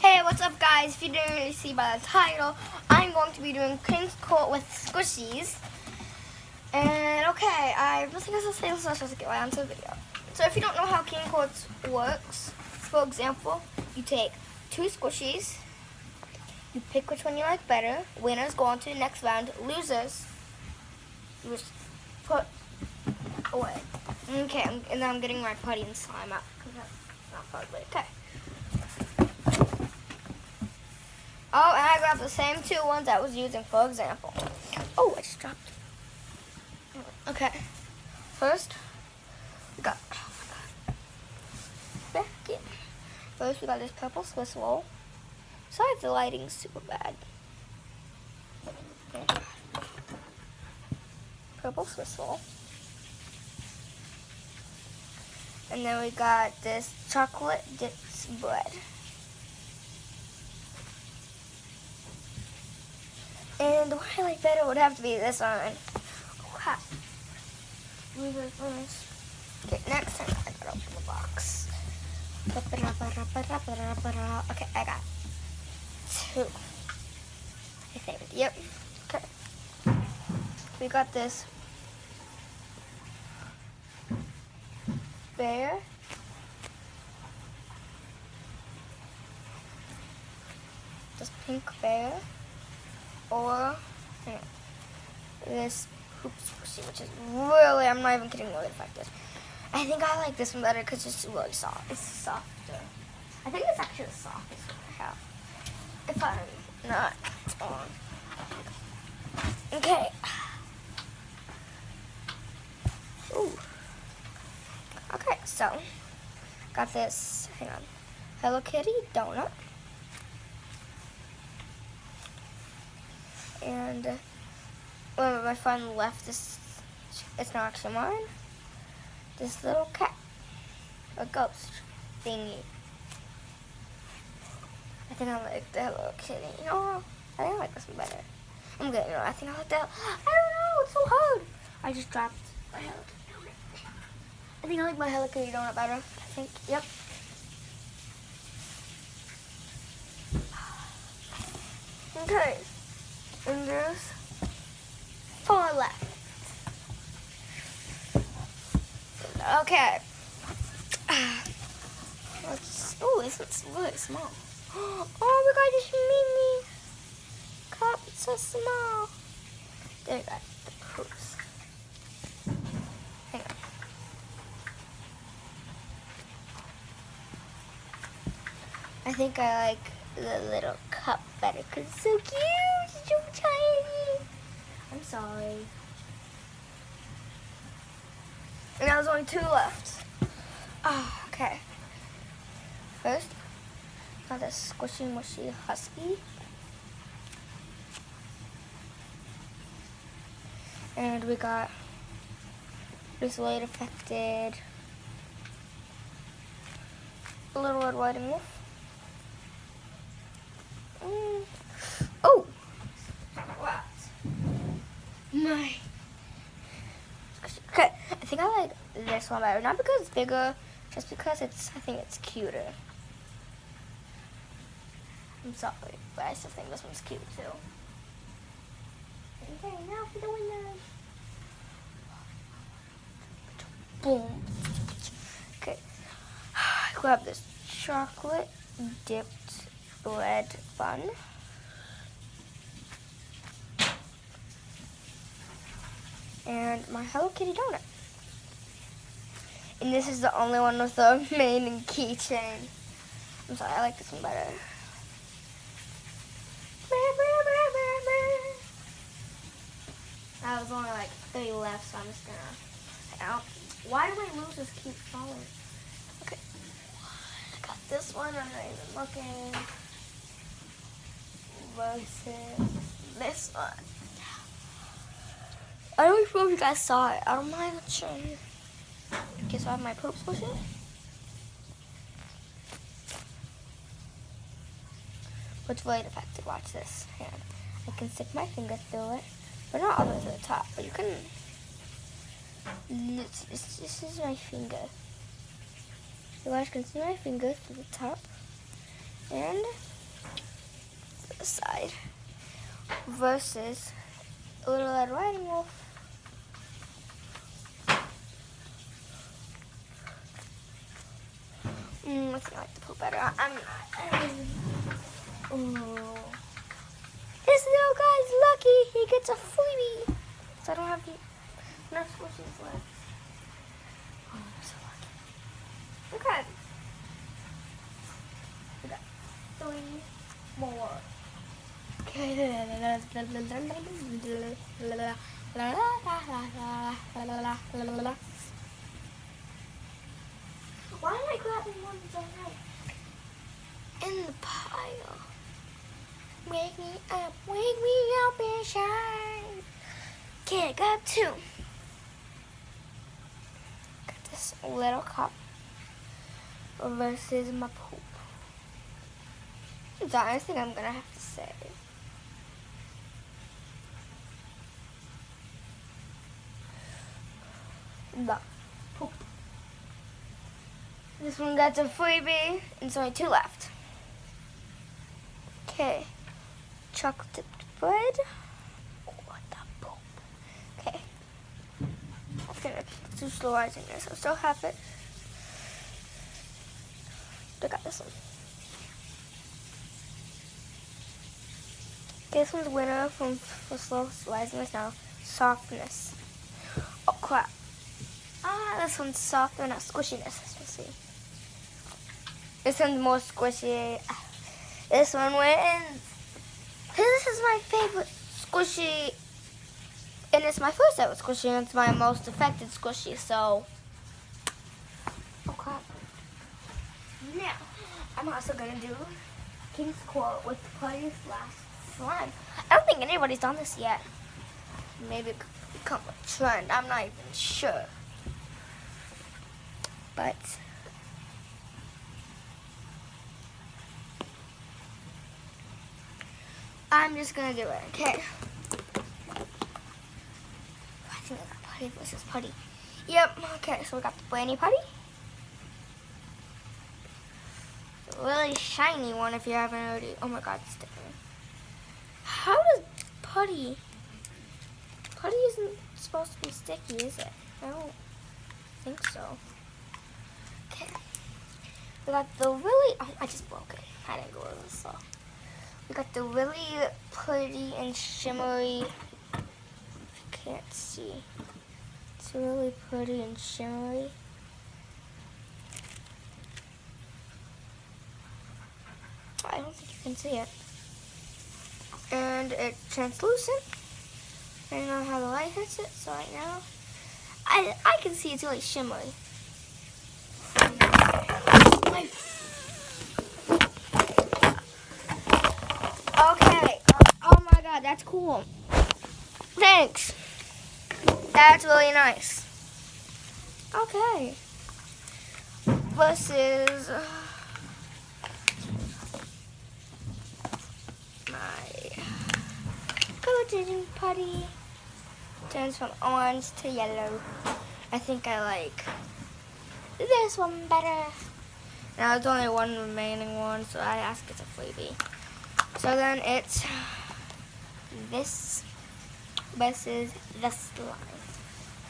Hey, what's up guys? If you didn't really see by the title, I'm going to be doing King's Court with squishies. And okay, I don't think I was saying let's just get right onto the video. So if you don't know how King Court works, for example, you take 2 squishies, you pick which one you like better, winners go on to the next round, losers, you just put away. Okay, and then I'm getting my putty and slime out. Not probably, okay. Oh, and I grabbed the same 2 ones I was using, for example. Oh, I just dropped. Okay. First, we got. Back in. First, we got this purple Swiss roll. Besides, the lighting's super bad. Purple Swiss roll. And then we got this chocolate dipped bread. And the one I like better would have to be this one. Okay. Okay, next time I gotta open the box. Okay, I got 2. I think. Yep. Okay. We got this bear. This pink bear. Or this poop squishy, which is really, I'm not even kidding, really effective. I think I like this one better because it's really soft. It's softer. I think it's actually the softest one I have. If I'm not wrong. Okay. Ooh. Okay, so got this, hang on, Hello Kitty donut. And when my friend left this, it's not actually mine, this little cat, a ghost thingy. I think I like the Hello Kitty. You know, I think I like this one better. I'm good, I think I like that. I don't know, it's so hard. I just dropped my Hello Kitty donut. I think I like my Hello Kitty donut better. I think, yep. Okay. And there's 4 left. Okay. Oh, this one's really small. Oh, we got this mini cup. It's so small. There you go. The poops. Hang on. I think I like the little cup better because it's so cute. It's so tiny. I'm sorry. And now there's only 2 left. Oh, okay. First, got this squishy mushy husky. And we got this light affected Little Red Riding Wolf. Oh! What? My. Okay, I think I like this one better. Not because it's bigger, just because I think it's cuter. I'm sorry, but I still think this one's cute too. Okay, now for the winner. Boom. Okay, I grab this chocolate dipped bread bun. And my Hello Kitty donut. And this is the only one with the main keychain. I'm sorry, I like this one better. That was only like 3 left, so I'm just gonna. Why do my losers keep falling? Okay. I got this one, I'm not even looking. Versus this one. I don't even know if you guys saw it. I don't mind showing you. Okay, so I have my poop squishy. What's really effective? Watch this. Hang on. I can stick my finger through it, but not all the way to the top. But you can. This is my finger. You guys can see my finger to the top. And this side versus a Little Red Riding Wolf. I think I like the poop better. Oh. This little guy's lucky. He gets a freebie. So I don't have enough squishies left. Oh, I'm so lucky. Okay. We got 3 more. Okay. Why am I grabbing one so high? In the pile. Wake me up and shine. Okay, I got 2. Got this little cup versus my poop. That's the only thing I'm gonna have to say. The poop. This one got a freebie, and there's only 2 left. Okay, chocolate dipped bread. What the poop? Okay, I'm gonna do slow rising there, so I still have it. I got this one. This one's winner for slow rising is now softness. Oh crap! This one's softer, not squishiness. Let's see. This one's more squishy. This one wins. This is my favorite squishy. And it's my first ever squishy, and it's my most affected squishy, so. Oh crap. Now, I'm also gonna do King's Court with Putty / slime. I don't think anybody's done this yet. Maybe it could become a trend. I'm not even sure. But I'm just gonna do it, okay? I think I got Putty versus Putty. Yep, okay, so we got the Brandy Putty. A really shiny one if you haven't already. Oh my god, it's sticking. How does Putty isn't supposed to be sticky, is it? I don't think so. Okay. We got the really, oh, I just broke it. I didn't go over this, so. We got the really pretty and shimmery, if you can't see. It's really pretty and shimmery. I don't think you can see it. And it's translucent. I don't know how the light hits it, so right now, I can see it's really shimmery. Okay. Oh my god, that's cool. Thanks. That's really nice. Okay. Versus my color-changing Putty. Turns from orange to yellow. I think I like this one better. Now there's only one remaining one, so I ask it's a freebie. So then it's this versus the slime.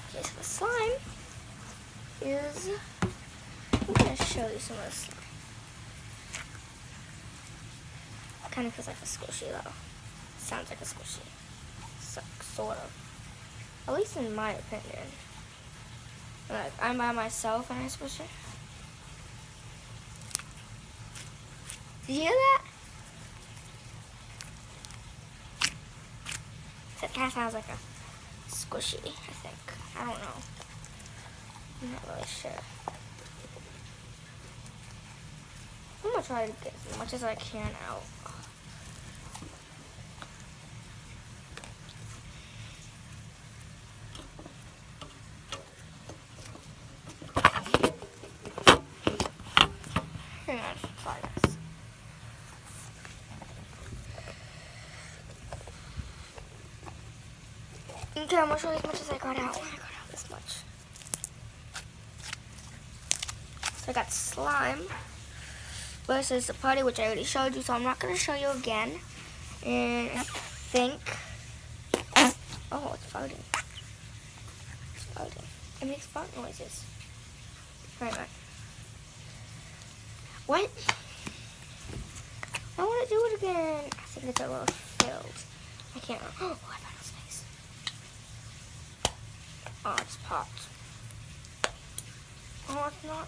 Okay, so the slime is, I'm gonna show you some of the slime. Kind of feels like a squishy though. Sounds like a squishy. So, sort of. At least in my opinion. Like, I'm by myself and I squish it. Did you hear that? That kind of sounds like a squishy, I think. I don't know. I'm not really sure. I'm gonna try to get as much as I can out. Hang on, try this. Okay, I'm gonna show you as much as I got out. I got out this much. So I got slime versus the Putty, which I already showed you, so I'm not gonna show you again. And I think, oh, it's farting. It's farting. It makes fart noises. Right back. What? I want to do it again. I think it's a little filled. I can't. Oh, I found a space. Oh, it's popped. Oh, it's not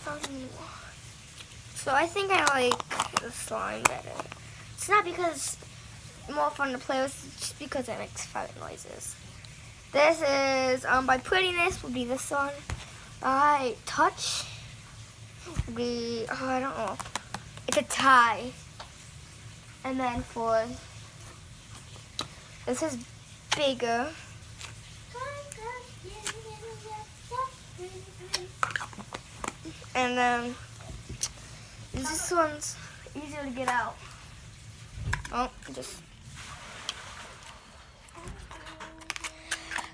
farting anymore. So I think I like the slime better. It's not because it's more fun to play with, it's just because it makes fart noises. This is, by prettiness, would be this one. By touch, would be, oh, I don't know. It's a tie. And then for, this is bigger. And then, this one's easier to get out. Oh, just.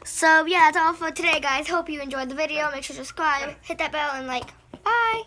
So yeah, that's all for today, guys. Hope you enjoyed the video. Make sure to subscribe, hit that bell, and like. Bye.